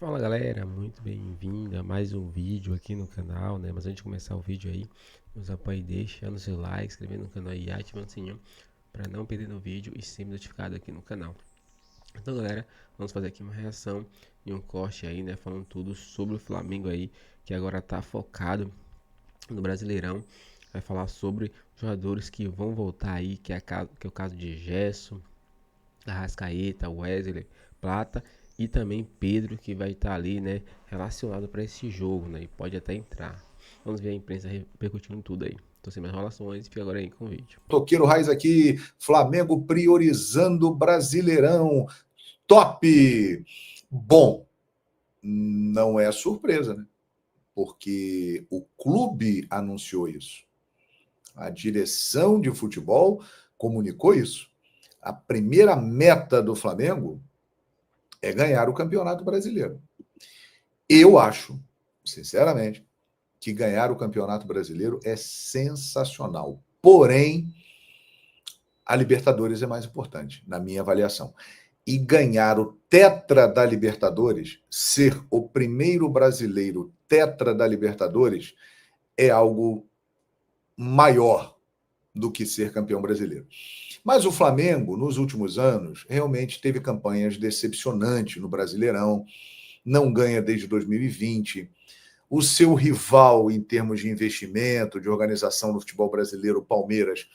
Fala galera, muito bem-vindo a mais um vídeo aqui no canal, né? Mas antes de começar o vídeo aí, nos apoie deixando seu like, inscrevendo no canal e ativando o sininho para não perder no vídeo e ser notificado aqui no canal. Então galera, vamos fazer aqui uma reação e um corte aí, né? Falando tudo sobre o Flamengo aí, que agora tá focado no Brasileirão. Vai falar sobre jogadores que vão voltar aí, que é o caso de Gerson, Arrascaeta, Wesley, Plata e também Pedro, que vai estar ali, né, relacionado para esse jogo, né, e pode até entrar. Vamos ver a imprensa repercutindo tudo aí. Então, sem mais enrolações, fica agora aí com o vídeo. Toqueiro Raiz aqui, Flamengo priorizando o Brasileirão. Top! Bom, não é surpresa, né? Porque o clube anunciou isso. A direção de futebol comunicou isso. A primeira meta do Flamengo é ganhar o Campeonato Brasileiro. Eu acho, sinceramente, que ganhar o Campeonato Brasileiro é sensacional. Porém, a Libertadores é mais importante, na minha avaliação. E ganhar o tetra da Libertadores, ser o primeiro brasileiro tetra da Libertadores, é algo maior do que ser campeão brasileiro. Mas o Flamengo, nos últimos anos, realmente teve campanhas decepcionantes no Brasileirão, não ganha desde 2020. O seu rival em termos de investimento, de organização do futebol brasileiro, o Palmeiras,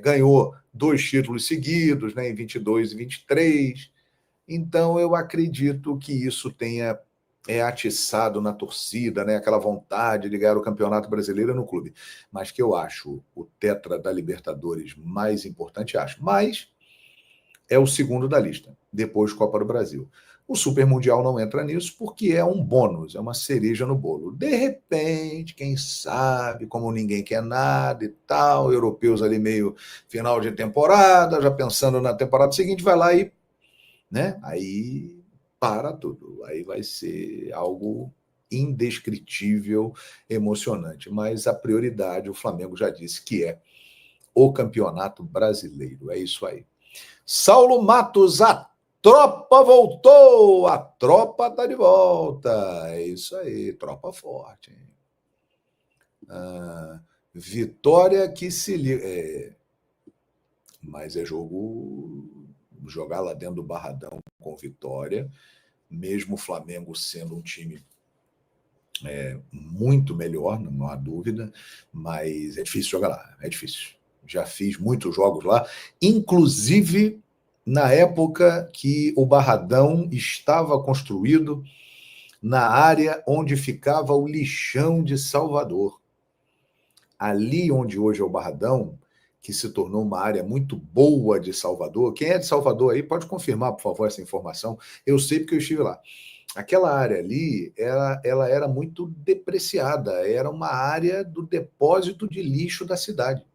ganhou 2 títulos seguidos, né, em 22 e 23. Então, eu acredito que isso tenha atiçado na torcida, né, aquela vontade de ganhar o Campeonato Brasileiro no clube. Mas que eu acho o tetra da Libertadores mais importante, acho. Mas é o segundo da lista, depois Copa do Brasil. O Super Mundial não entra nisso porque é um bônus, é uma cereja no bolo. De repente, quem sabe, como ninguém quer nada e tal, europeus ali meio final de temporada, já pensando na temporada seguinte, vai lá e, né? Aí para tudo. Aí vai ser algo indescritível, emocionante. Mas a prioridade, o Flamengo já disse que é o Campeonato Brasileiro. É isso aí. Saulo Matos, a tropa voltou! A tropa tá de volta. É isso aí, tropa forte. Hein? Vitória que se liga. Mas é jogar lá dentro do Barradão com Vitória, mesmo o Flamengo sendo um time muito melhor, não há dúvida, mas é difícil jogar lá, é difícil. Já fiz muitos jogos lá, inclusive na época que o Barradão estava construído na área onde ficava o lixão de Salvador. Ali onde hoje é o Barradão, que se tornou uma área muito boa de Salvador. Quem é de Salvador aí pode confirmar, por favor, essa informação. Eu sei porque eu estive lá. Aquela área ali, ela era muito depreciada, era uma área do depósito de lixo da cidade.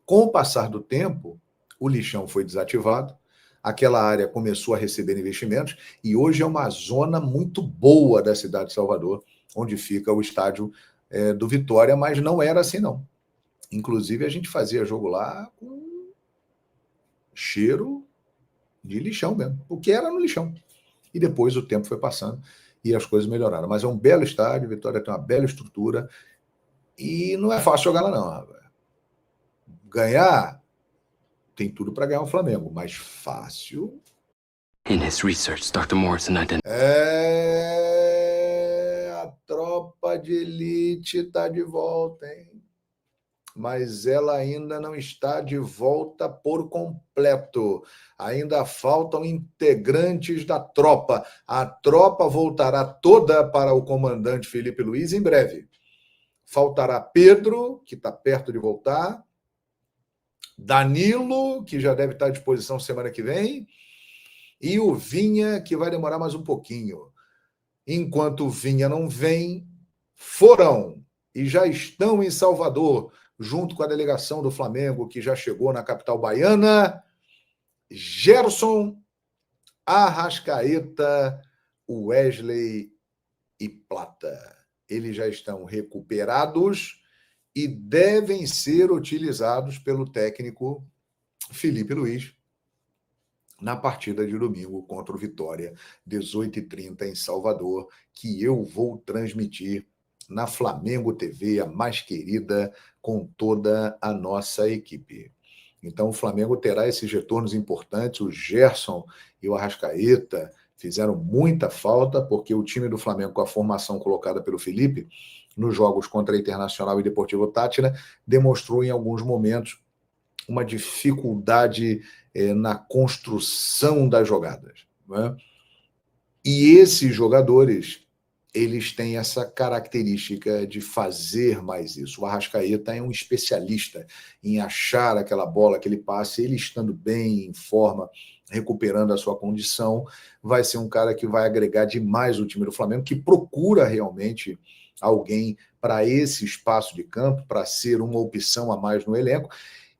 Com o passar do tempo, o lixão foi desativado, aquela área começou a receber investimentos e hoje é uma zona muito boa da cidade de Salvador, onde fica o estádio do Vitória, mas não era assim não. Inclusive a gente fazia jogo lá com cheiro de lixão mesmo, porque era no lixão. E depois o tempo foi passando e as coisas melhoraram. Mas é um belo estádio, Vitória tem uma bela estrutura e não é fácil jogar lá não, rapaz. Ganhar tem tudo para ganhar o Flamengo, mas fácil. In his research, Dr. Morrison identified. A tropa de elite está de volta, hein? Mas ela ainda não está de volta por completo. Ainda faltam integrantes da tropa. A tropa voltará toda para o comandante Felipe Luiz em breve. Faltará Pedro, que está perto de voltar, Danilo, que já deve estar à disposição semana que vem, e o Vinha, que vai demorar mais um pouquinho. Enquanto o Vinha não vem, foram e já estão em Salvador, junto com a delegação do Flamengo, que já chegou na capital baiana, Gerson, Arrascaeta, Wesley e Plata. Eles já estão recuperados e devem ser utilizados pelo técnico Felipe Luiz na partida de domingo contra o Vitória, 18h30 em Salvador, que eu vou transmitir na Flamengo TV, a mais querida, com toda a nossa equipe. Então, o Flamengo terá esses retornos importantes. O Gerson e o Arrascaeta fizeram muita falta, porque o time do Flamengo, com a formação colocada pelo Felipe, nos jogos contra a Internacional e Deportivo Táchira, demonstrou em alguns momentos uma dificuldade na construção das jogadas. Né? E esses jogadores, eles têm essa característica de fazer mais isso. O Arrascaeta é um especialista em achar aquela bola, aquele passe, ele estando bem, em forma, recuperando a sua condição, vai ser um cara que vai agregar demais o time do Flamengo, que procura realmente alguém para esse espaço de campo, para ser uma opção a mais no elenco.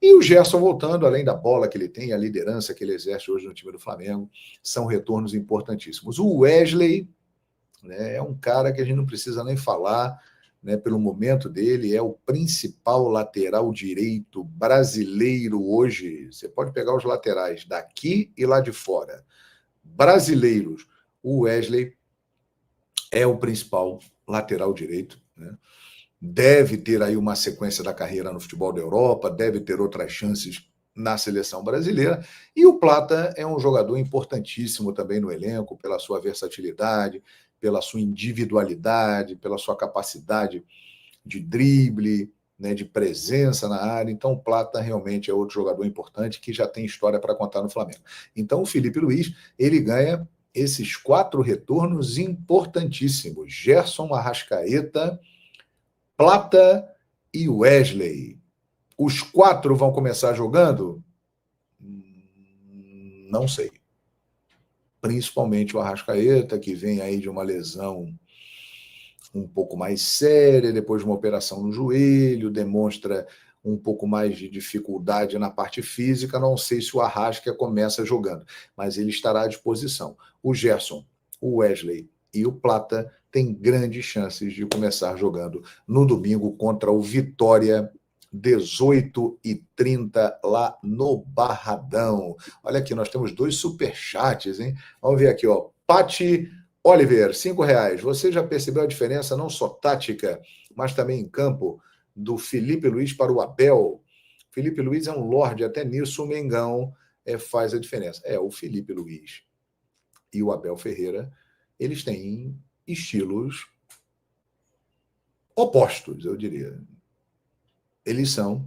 E o Gerson voltando, além da bola que ele tem, a liderança que ele exerce hoje no time do Flamengo, são retornos importantíssimos. O Wesley, né, é um cara que a gente não precisa nem falar, né, pelo momento dele, é o principal lateral direito brasileiro hoje. Você pode pegar os laterais daqui e lá de fora. Brasileiros, o Wesley é o principal lateral direito, né? Deve ter aí uma sequência da carreira no futebol da Europa, deve ter outras chances na seleção brasileira. E o Plata é um jogador importantíssimo também no elenco, pela sua versatilidade, pela sua individualidade, pela sua capacidade de drible, né, de presença na área. Então, o Plata realmente é outro jogador importante que já tem história para contar no Flamengo. Então, o Felipe Luiz, ele ganha esses 4 retornos importantíssimos. Gerson, Arrascaeta, Plata e Wesley. Os 4 vão começar jogando? Não sei. Principalmente o Arrascaeta, que vem aí de uma lesão um pouco mais séria, depois de uma operação no joelho, demonstra um pouco mais de dificuldade na parte física. Não sei se o Arrasca começa jogando, mas ele estará à disposição. O Gerson, o Wesley e o Plata têm grandes chances de começar jogando no domingo contra o Vitória, 18h30, lá no Barradão. Olha aqui, nós temos 2 superchats, hein? Vamos ver aqui, ó. Pati Oliver, R$5. Você já percebeu a diferença, não só tática, mas também em campo, do Felipe Luiz para o Abel? Felipe Luiz é um lorde, até nisso o Mengão faz a diferença. O Felipe Luiz e o Abel Ferreira, eles têm estilos opostos, eu diria. Eles são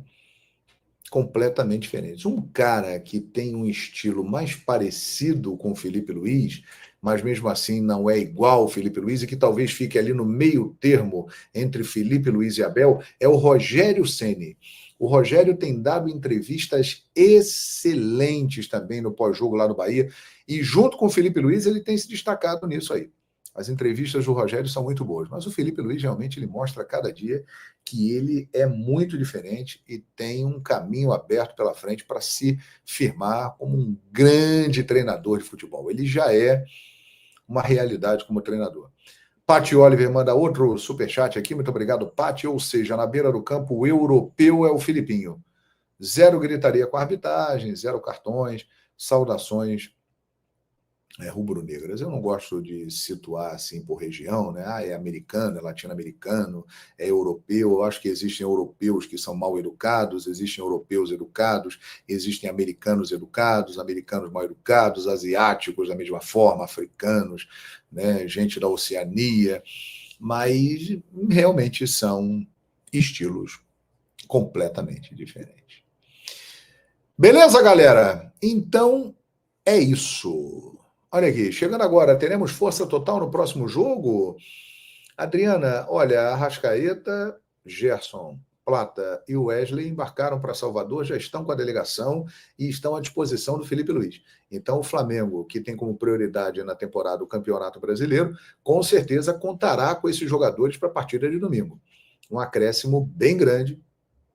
completamente diferentes. Um cara que tem um estilo mais parecido com o Felipe Luiz, mas mesmo assim não é igual ao Felipe Luiz, e que talvez fique ali no meio termo entre Felipe Luiz e Abel, é o Rogério Ceni. O Rogério tem dado entrevistas excelentes também no pós-jogo lá no Bahia, e junto com o Felipe Luiz ele tem se destacado nisso aí. As entrevistas do Rogério são muito boas, mas o Felipe Luiz realmente ele mostra a cada dia que ele é muito diferente e tem um caminho aberto pela frente para se firmar como um grande treinador de futebol. Ele já é uma realidade como treinador. Pati Oliver manda outro superchat aqui, muito obrigado, Pati. Ou seja, na beira do campo, o europeu é o Filipinho. 0 gritaria com a arbitragem, 0 cartões, saudações rubro-negras. Eu não gosto de situar assim por região, né? É americano, é latino-americano, é europeu. Eu acho que existem europeus que são mal educados, existem europeus educados, existem americanos educados, americanos mal educados, asiáticos da mesma forma, africanos, né? Gente da Oceania, mas realmente são estilos completamente diferentes. Beleza, galera? Então é isso. Olha aqui, chegando agora, teremos força total no próximo jogo? Adriana, olha, Arrascaeta, Gerson, Plata e Wesley embarcaram para Salvador, já estão com a delegação e estão à disposição do Felipe Luiz. Então, o Flamengo, que tem como prioridade na temporada o Campeonato Brasileiro, com certeza contará com esses jogadores para a partida de domingo. Um acréscimo bem grande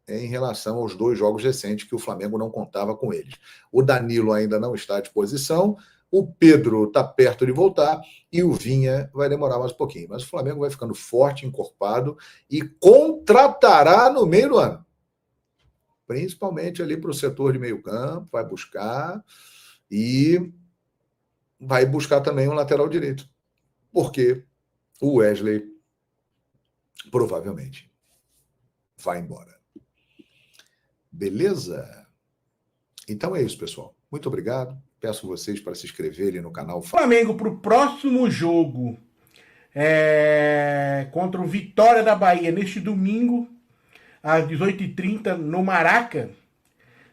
em relação aos 2 jogos recentes que o Flamengo não contava com eles. O Danilo ainda não está à disposição, o Pedro está perto de voltar e o Vinha vai demorar mais um pouquinho. Mas o Flamengo vai ficando forte, encorpado e contratará no meio do ano. Principalmente ali para o setor de meio campo, vai buscar E vai buscar também um lateral direito, porque o Wesley provavelmente vai embora. Beleza? Então é isso, pessoal. Muito obrigado. Peço vocês para se inscreverem no canal Flamengo para o próximo jogo contra o Vitória da Bahia neste domingo às 18h30 no Maraca.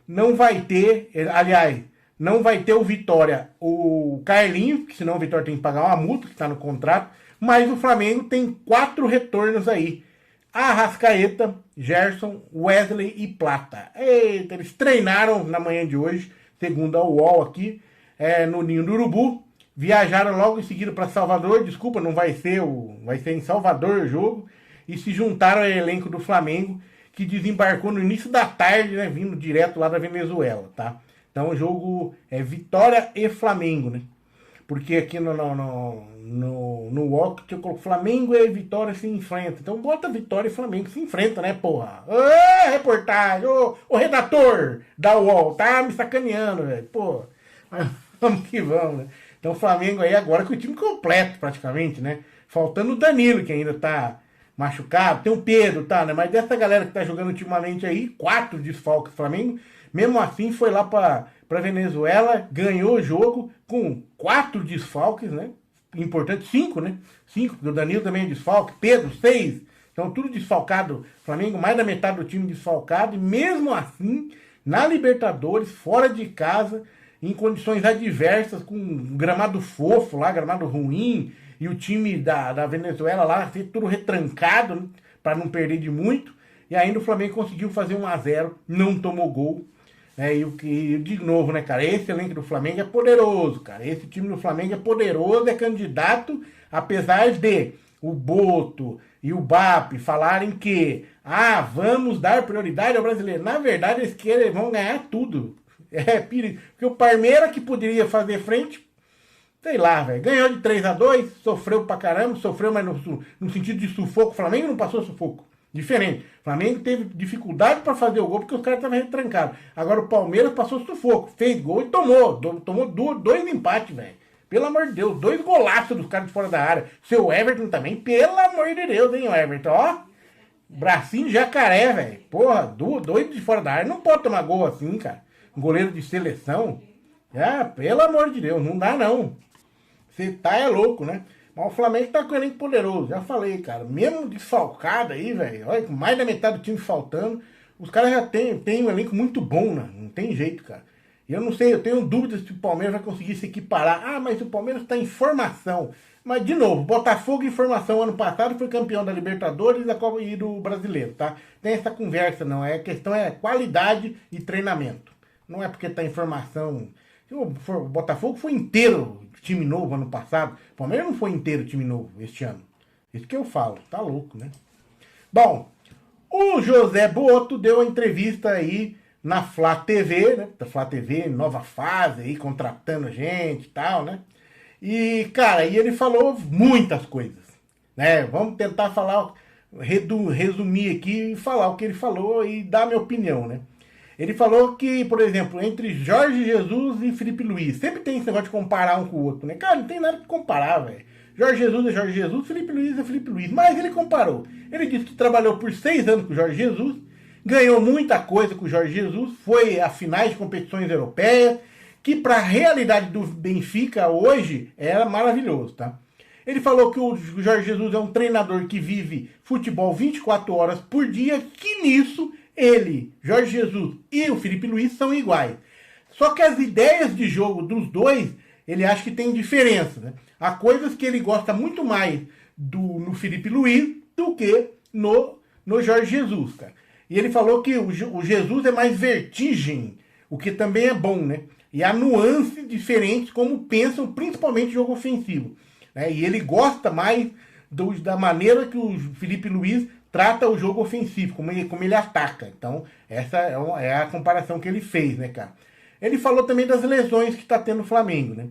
Não vai ter, aliás, não vai ter o Vitória, o Carlinhos, que senão o Vitória tem que pagar uma multa que está no contrato, mas o Flamengo tem 4 retornos aí. Arrascaeta, Gerson, Wesley e Plata. Eita, eles treinaram na manhã de hoje, segundo a UOL aqui, no Ninho do Urubu. Viajaram logo em seguida para Salvador, desculpa, não vai ser vai ser em Salvador o jogo, e se juntaram ao elenco do Flamengo, que desembarcou no início da tarde, né, vindo direto lá da Venezuela, tá? Então o jogo é Vitória e Flamengo, né? Porque aqui no Walk eu coloco Flamengo e Vitória se enfrentam. Então bota Vitória e Flamengo se enfrentam, né, porra? Ô, reportagem, ô redator da UOL, tá me sacaneando, velho, pô. Mas vamos que vamos, né? Então o Flamengo aí agora com o time completo praticamente, né? Faltando o Danilo, que ainda tá machucado. Tem o Pedro, tá, né? Mas dessa galera que tá jogando ultimamente aí, 4 desfalques do Flamengo. Mesmo assim foi lá pra Venezuela, ganhou o jogo com 4 desfalques, né? Importante, 5, né? 5, porque o Danilo também é desfalque, Pedro, 6. Então tudo desfalcado. Flamengo, mais da metade do time desfalcado. E mesmo assim, na Libertadores, fora de casa, em condições adversas, com um gramado fofo lá, gramado ruim, e o time da Venezuela lá, tudo retrancado, né, para não perder de muito, e ainda o Flamengo conseguiu fazer 1-0, não tomou gol, e de novo, né, cara, esse elenco do Flamengo é poderoso, cara, esse time do Flamengo é poderoso, é candidato, apesar de o Boto e o BAP falarem que, vamos dar prioridade ao brasileiro, na verdade eles vão ganhar tudo. Porque o Palmeiras, que poderia fazer frente, sei lá, velho, ganhou de 3-2, sofreu pra caramba, sofreu, mas no sentido de sufoco. O Flamengo não passou sufoco. Diferente. O Flamengo teve dificuldade pra fazer o gol porque os caras estavam retrancados. Agora o Palmeiras passou sufoco, fez gol e tomou 2 empates, velho. Pelo amor de Deus, 2 golaços dos caras de fora da área. Seu Everton também, pelo amor de Deus, hein, o Everton, ó. Bracinho de jacaré, velho. Porra, 2 de fora da área. Não pode tomar gol assim, cara. Um goleiro de seleção, pelo amor de Deus, não dá não. Você é louco, né? Mas o Flamengo tá com um elenco poderoso, já falei, cara. Mesmo desfalcado aí, velho, olha, com mais da metade do time faltando, os caras já tem um elenco muito bom, né? Não tem jeito, cara. E eu não sei, eu tenho dúvidas se o Palmeiras vai conseguir se equiparar. Mas o Palmeiras tá em formação. Mas, de novo, Botafogo em formação ano passado foi campeão da Libertadores e do Brasileiro, tá? Tem essa conversa, não. A questão é qualidade e treinamento. Não é porque tá em formação. O Botafogo foi inteiro time novo ano passado. O Palmeiras não foi inteiro time novo este ano. Isso que eu falo. Tá louco, né? Bom, o José Boto deu uma entrevista aí na Flá TV, né? Da Flá TV, nova fase aí, contratando gente e tal, né? E, cara, ele falou muitas coisas, né? Vamos tentar falar, resumir aqui e falar o que ele falou e dar a minha opinião, né? Ele falou que, por exemplo, entre Jorge Jesus e Felipe Luiz, sempre tem esse negócio de comparar um com o outro, né? Cara, não tem nada que comparar, velho. Jorge Jesus é Jorge Jesus, Felipe Luiz é Felipe Luiz. Mas ele comparou. Ele disse que trabalhou por 6 anos com o Jorge Jesus, ganhou muita coisa com o Jorge Jesus, foi a finais de competições europeias, que para a realidade do Benfica hoje era maravilhoso, tá? Ele falou que o Jorge Jesus é um treinador que vive futebol 24 horas por dia, que nisso ele, Jorge Jesus e o Felipe Luiz são iguais. Só que as ideias de jogo dos dois, ele acha que tem diferença, né? Há coisas que ele gosta muito mais no Felipe Luiz do que no Jorge Jesus, cara. E ele falou que o Jesus é mais vertigem, o que também é bom, né? E há nuances diferentes como pensam, principalmente jogo ofensivo, né? E ele gosta mais da maneira que o Felipe Luiz trata o jogo ofensivo, como ele ataca. Então, essa é a comparação que ele fez, né, cara? Ele falou também das lesões que está tendo no Flamengo, né?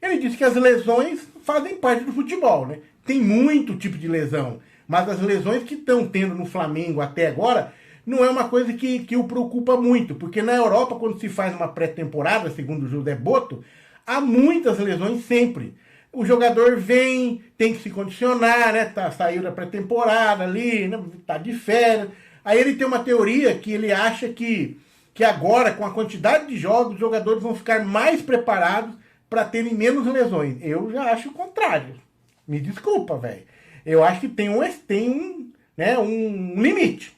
Ele disse que as lesões fazem parte do futebol, né? Tem muito tipo de lesão, mas as lesões que estão tendo no Flamengo até agora não é uma coisa que o preocupa muito, porque na Europa, quando se faz uma pré-temporada, segundo o José Boto, há muitas lesões sempre. O jogador vem, tem que se condicionar, né? Saiu da pré-temporada ali, né? Tá de férias. Aí ele tem uma teoria que ele acha que agora, com a quantidade de jogos, os jogadores vão ficar mais preparados para terem menos lesões. Eu já acho o contrário. Me desculpa, velho. Eu acho que tem um limite.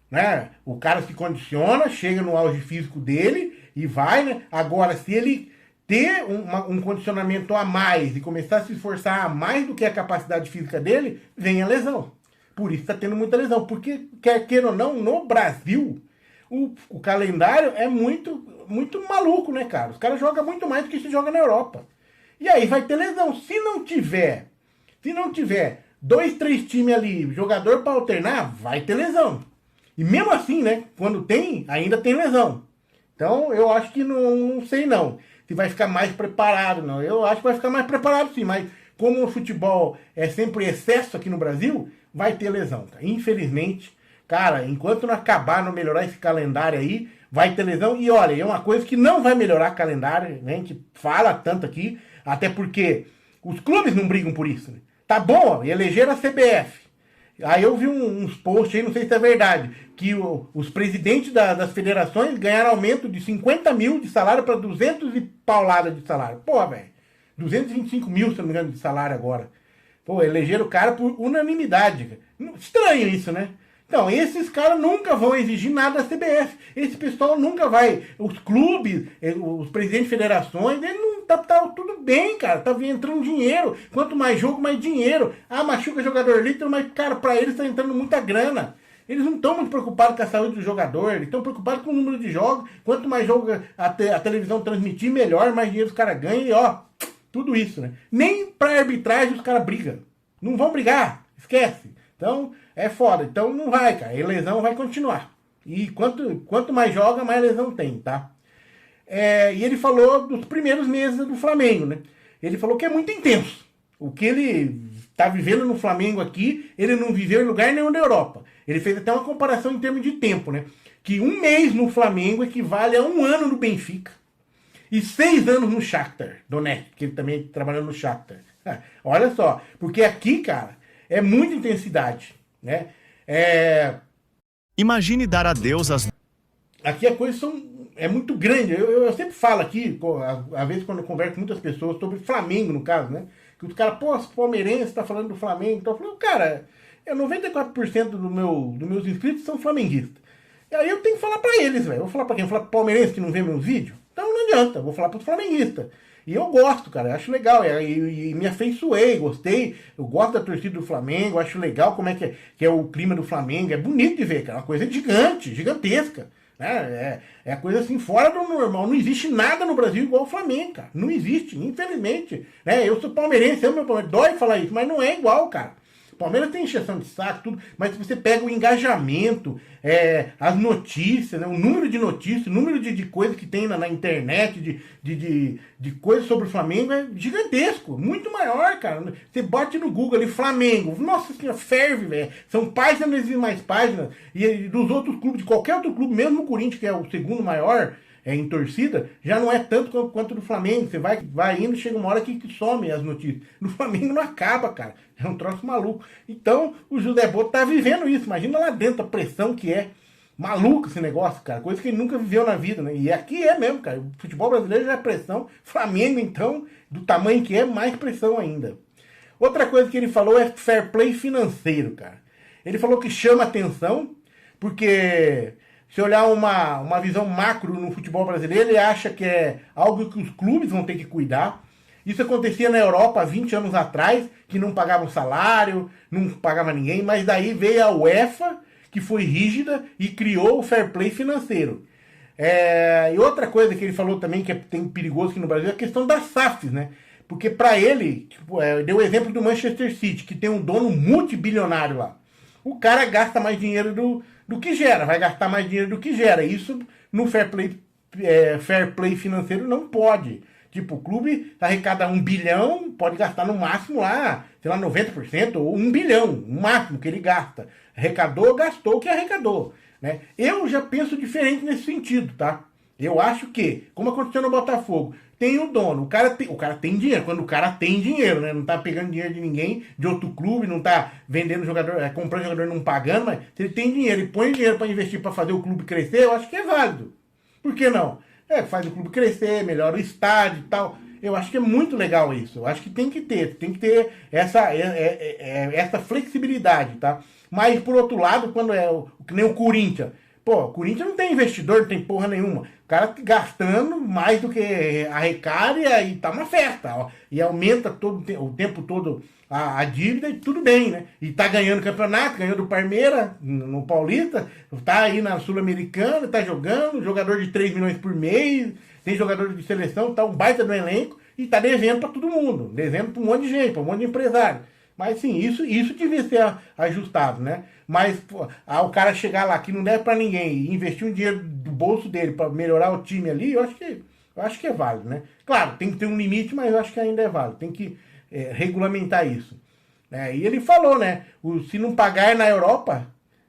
Né? O cara se condiciona, chega no auge físico dele e vai, né? Agora, se ele ter um condicionamento a mais e começar a se esforçar a mais do que a capacidade física dele, vem a lesão. Por isso está tendo muita lesão. Porque, quer queira ou não, no Brasil, o calendário é muito, muito maluco, né, cara? Os caras jogam muito mais do que se joga na Europa. E aí vai ter lesão. Se não tiver 2, 3 times ali, jogador para alternar, vai ter lesão. E mesmo assim, né, quando tem, ainda tem lesão. Então, eu acho que não sei não. Se vai ficar mais preparado, não. Eu acho que vai ficar mais preparado sim, mas como o futebol é sempre excesso aqui no Brasil, vai ter lesão, cara. Infelizmente, cara, enquanto não acabar, não melhorar esse calendário aí, vai ter lesão. E olha, é uma coisa que não vai melhorar calendário, né? A gente fala tanto aqui, até porque os clubes não brigam por isso, né? Tá bom, elegeram a CBF. Aí eu vi uns posts aí, não sei se é verdade, que os presidentes das federações ganharam aumento de 50 mil de salário para 200 e paulada de salário. Pô, velho, 225 mil, se não me engano, de salário agora. Pô, elegeram o cara por unanimidade. Estranho isso, né? Então, esses caras nunca vão exigir nada da CBF. Esse pessoal nunca vai. Os clubes, os presidentes de federações, ele não tá tudo bem, cara. Tá entrando dinheiro. Quanto mais jogo, mais dinheiro. Ah, machuca jogador ali, mas, cara, pra eles tá entrando muita grana. Eles não estão muito preocupados com a saúde do jogador, eles estão preocupados com o número de jogos. Quanto mais jogo a televisão transmitir, melhor, mais dinheiro os caras ganham e ó, tudo isso, né? Nem pra arbitragem os caras brigam. Não vão brigar, esquece. Então, é foda. Então não vai, cara. A lesão vai continuar. E quanto mais joga, mais lesão tem, tá? E ele falou dos primeiros meses do Flamengo, né? Ele falou que é muito intenso. O que ele tá vivendo no Flamengo aqui, ele não viveu em lugar nenhum da Europa. Ele fez até uma comparação em termos de tempo, né? Que 1 mês no Flamengo equivale a 1 ano no Benfica. E 6 anos no Shakhtar Donetsk, que ele também trabalhou no Shakhtar. Olha só, porque aqui, cara, é muita intensidade, né? Imagine dar adeus às... Aqui a coisa é muito grande. Eu sempre falo aqui, às vezes quando eu converso com muitas pessoas sobre Flamengo, no caso, né? Que os caras, pô, palmeirense tá falando do Flamengo. Então eu falo, cara, 94% dos meus inscritos são flamenguistas. E aí eu tenho que falar pra eles, velho. Eu vou falar pra quem? Eu vou falar pro palmeirense que não vê meus vídeos? Então não adianta, eu vou falar pros flamenguistas. E eu gosto, cara, eu acho legal, e me afeiçoei, gostei, eu gosto da torcida do Flamengo, acho legal como é que é o clima do Flamengo, é bonito de ver, cara, uma coisa gigante, gigantesca, né? É coisa assim, fora do normal, não existe nada no Brasil igual o Flamengo, cara, não existe, infelizmente, né? Eu sou palmeirense, amo meu Palmeiras, dói falar isso, mas não é igual, cara. Palmeiras tem encheção de saco, tudo, mas se você pega o engajamento, as notícias, né, o número de notícias, o número de coisas que tem na internet, de coisas sobre o Flamengo é gigantesco, muito maior, cara. Você bate no Google ali, Flamengo, nossa senhora, ferve, velho. São páginas e mais páginas, e dos outros clubes, de qualquer outro clube, mesmo o Corinthians, que é o segundo maior, em torcida, já não é tanto quanto do Flamengo. Você vai indo, chega uma hora que some as notícias. No Flamengo não acaba, cara. É um troço maluco. Então, o José Boto tá vivendo isso. Imagina lá dentro a pressão que é. Maluco esse negócio, cara. Coisa que ele nunca viveu na vida, né? E aqui é mesmo, cara. O futebol brasileiro já é pressão. Flamengo, então, do tamanho que é, mais pressão ainda. Outra coisa que ele falou é fair play financeiro, cara. Ele falou que chama atenção, porque... Se olhar uma visão macro no futebol brasileiro, ele acha que é algo que os clubes vão ter que cuidar. Isso acontecia na Europa há 20 anos atrás, que não pagavam salário, não pagava ninguém, mas daí veio a UEFA, que foi rígida e criou o fair play financeiro. E outra coisa que ele falou também, que tem perigoso aqui no Brasil, é a questão das SAFs, né? Porque para ele, deu o exemplo do Manchester City, que tem um dono multibilionário lá. O cara gasta mais dinheiro do que gera, vai gastar mais dinheiro do que gera. Isso no fair play financeiro não pode. Tipo, o clube arrecada 1 bilhão, pode gastar no máximo lá, sei lá, 90% ou 1 bilhão, o máximo que ele gasta. Arrecadou, gastou o que arrecadou. né? Eu já penso diferente nesse sentido, tá? Eu acho que, como aconteceu no Botafogo, tem o dono, o cara tem dinheiro, quando o cara tem dinheiro, né? Não tá pegando dinheiro de ninguém, de outro clube, não tá vendendo jogador, comprando jogador não pagando, mas se ele tem dinheiro e põe dinheiro para investir para fazer o clube crescer, eu acho que é válido. Por que não? Faz o clube crescer, melhora o estádio e tal. Eu acho que é muito legal isso. Eu acho que tem que ter essa flexibilidade, tá? Mas, por outro lado, quando que nem o Corinthians. Pô, o Corinthians não tem investidor, não tem porra nenhuma. O cara gastando mais do que arrecada e tá uma festa, ó. E aumenta o tempo todo a dívida e tudo bem, né? E tá ganhando campeonato, ganhou do Palmeiras no Paulista, tá aí na Sul-Americana, tá jogando, jogador de 3 milhões por mês, tem jogador de seleção, tá um baita do elenco e tá devendo pra todo mundo, devendo pra um monte de gente, pra um monte de empresário. Mas sim, isso devia ser ajustado, né? Mas pô, o cara chegar lá que não deve pra ninguém e investir um dinheiro do bolso dele pra melhorar o time ali, eu acho que é válido, né? Claro, tem que ter um limite, mas eu acho que ainda é válido. Tem que regulamentar isso. E ele falou, né? Se não pagar na Europa,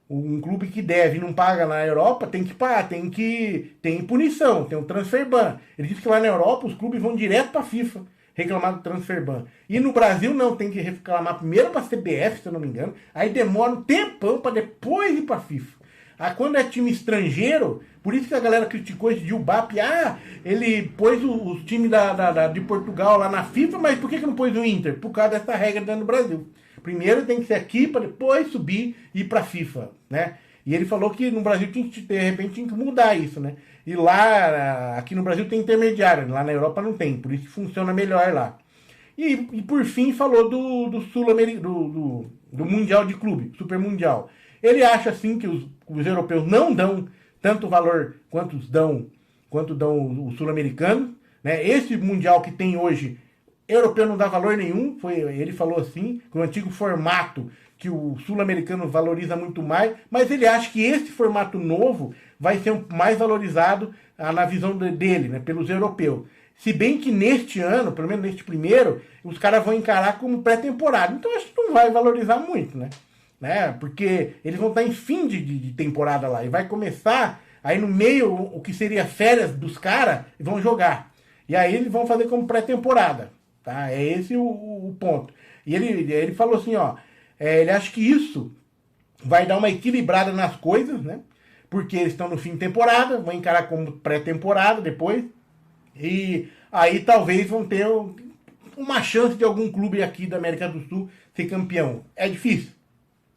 um clube que deve e não paga na Europa, tem que pagar, tem punição, tem um transfer ban. Ele disse que lá na Europa os clubes vão direto pra FIFA reclamar do transfer ban. E no Brasil não, tem que reclamar primeiro pra CBF, se eu não me engano, aí demora um tempão pra depois ir pra FIFA. Quando é time estrangeiro, por isso que a galera criticou esse Gilbap, ele pôs os times de Portugal lá na FIFA, mas por que não pôs o Inter? Por causa dessa regra dentro do Brasil. Primeiro tem que ser aqui para depois subir e ir para FIFA, né? E ele falou que no Brasil de repente tinha que mudar isso, né? E lá, aqui no Brasil tem intermediário, lá na Europa não tem, por isso que funciona melhor lá. E por fim falou do Sul-Americano, do Mundial de Clube, Super Mundial. Ele acha assim que os europeus não dão tanto valor quanto dão o sul-americano, né? Esse mundial que tem hoje, europeu não dá valor nenhum, ele falou assim, com o antigo formato que o sul-americano valoriza muito mais, mas ele acha que esse formato novo vai ser mais valorizado na visão dele, né, pelos europeus. Se bem que neste ano, pelo menos neste primeiro, os caras vão encarar como pré-temporada. Então acho que não vai valorizar muito, né? Porque eles vão estar em fim de temporada lá. E vai começar, aí no meio, o que seria férias dos caras, vão jogar. E aí eles vão fazer como pré-temporada. Tá? É esse o ponto. E ele falou assim, ó, ele acha que isso vai dar uma equilibrada nas coisas, né? Porque eles estão no fim de temporada, vão encarar como pré-temporada depois. E aí talvez vão ter uma chance de algum clube aqui da América do Sul ser campeão. É difícil,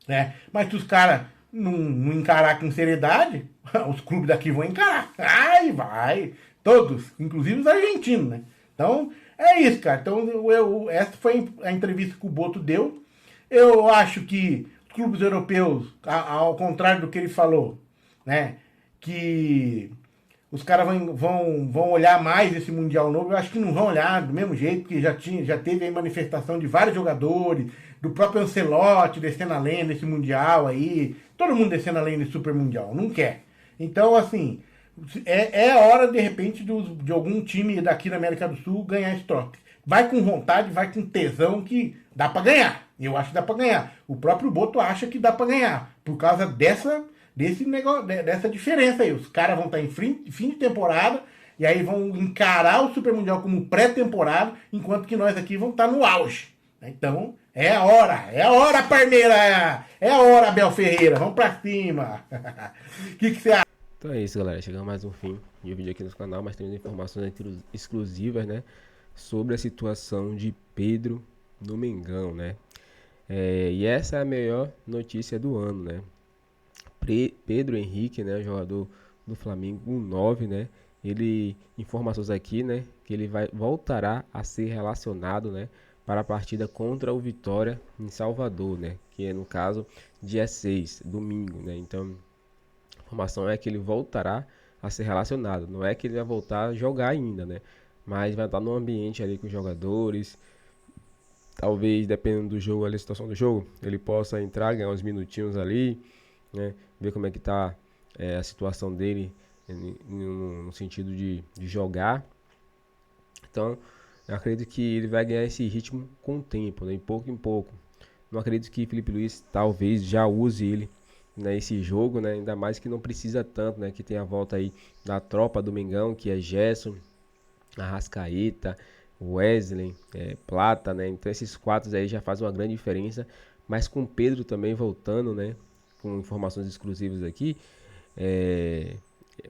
né? Mas se os caras não encarar com seriedade, os clubes daqui vão encarar. Ai, vai. Todos, inclusive os argentinos, né? Então, é isso, cara. Então, essa foi a entrevista que o Boto deu. Eu acho que os clubes europeus, ao contrário do que ele falou, né? Que os caras vão olhar mais esse Mundial novo. Eu acho que não vão olhar do mesmo jeito, porque já teve aí manifestação de vários jogadores, do próprio Ancelotti descendo a lenha nesse Mundial aí. Todo mundo descendo a lenha nesse Super Mundial. Não quer. Então, assim, é a hora, de repente, de algum time daqui da América do Sul ganhar esse trote. Vai com vontade, vai com tesão, que dá pra ganhar. Eu acho que dá pra ganhar. O próprio Boto acha que dá pra ganhar. Por causa desse negócio, dessa diferença aí. Os caras vão estar em fim de temporada e aí vão encarar o Super Mundial como pré-temporada, enquanto que nós aqui vamos estar no auge. Então, é a hora, Parmeira, é a hora, Abel Ferreira, vamos pra cima. O que você acha? Então é isso, galera, chegamos a mais um fim de vídeo aqui no canal, mas temos informações exclusivas, né, sobre a situação de Pedro no Mengão, né. E essa é a melhor notícia do ano, né. Pedro Henrique, né, jogador do Flamengo, 9, né, informações aqui, né, que ele voltará a ser relacionado, né, para a partida contra o Vitória em Salvador, né, que é no caso dia 6, domingo, né. Então a informação é que ele voltará a ser relacionado, não é que ele vai voltar a jogar ainda, né, mas vai estar no ambiente ali com os jogadores. Talvez, dependendo do jogo, ali, a situação do jogo, ele possa entrar, ganhar uns minutinhos ali, né, ver como é que tá a situação dele no sentido de jogar. Então, eu acredito que ele vai ganhar esse ritmo com o tempo, né, em pouco em pouco. Não acredito que Felipe Luiz talvez já use ele né, esse jogo, né? Ainda mais que não precisa tanto, né? Que tem a volta aí da tropa do Mengão, que é Gerson, Arrascaeta, Wesley, Plata, né? Então esses 4 aí já fazem uma grande diferença. Mas com o Pedro também voltando, né? Com informações exclusivas aqui,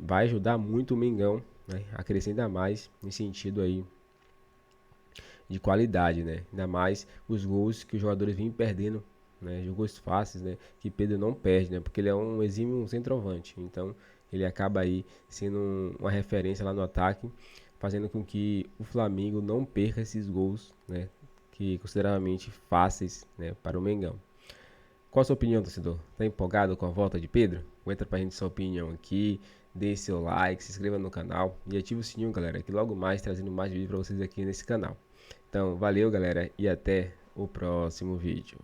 vai ajudar muito o Mengão, né? A crescer ainda mais em sentido aí de qualidade, né? Ainda mais os gols que os jogadores vinham perdendo, né? Jogos fáceis, né? Que Pedro não perde, né? Porque ele é um exímio centroavante. Então ele acaba aí sendo uma referência lá no ataque, fazendo com que o Flamengo não perca esses gols, né? Que consideravelmente fáceis, né? Para o Mengão. Qual a sua opinião, torcedor? Tá empolgado com a volta de Pedro? Conta pra gente sua opinião aqui, deixe seu like, se inscreva no canal e ative o sininho, galera, que logo mais trazendo mais vídeos pra vocês aqui nesse canal. Então, valeu, galera, e até o próximo vídeo.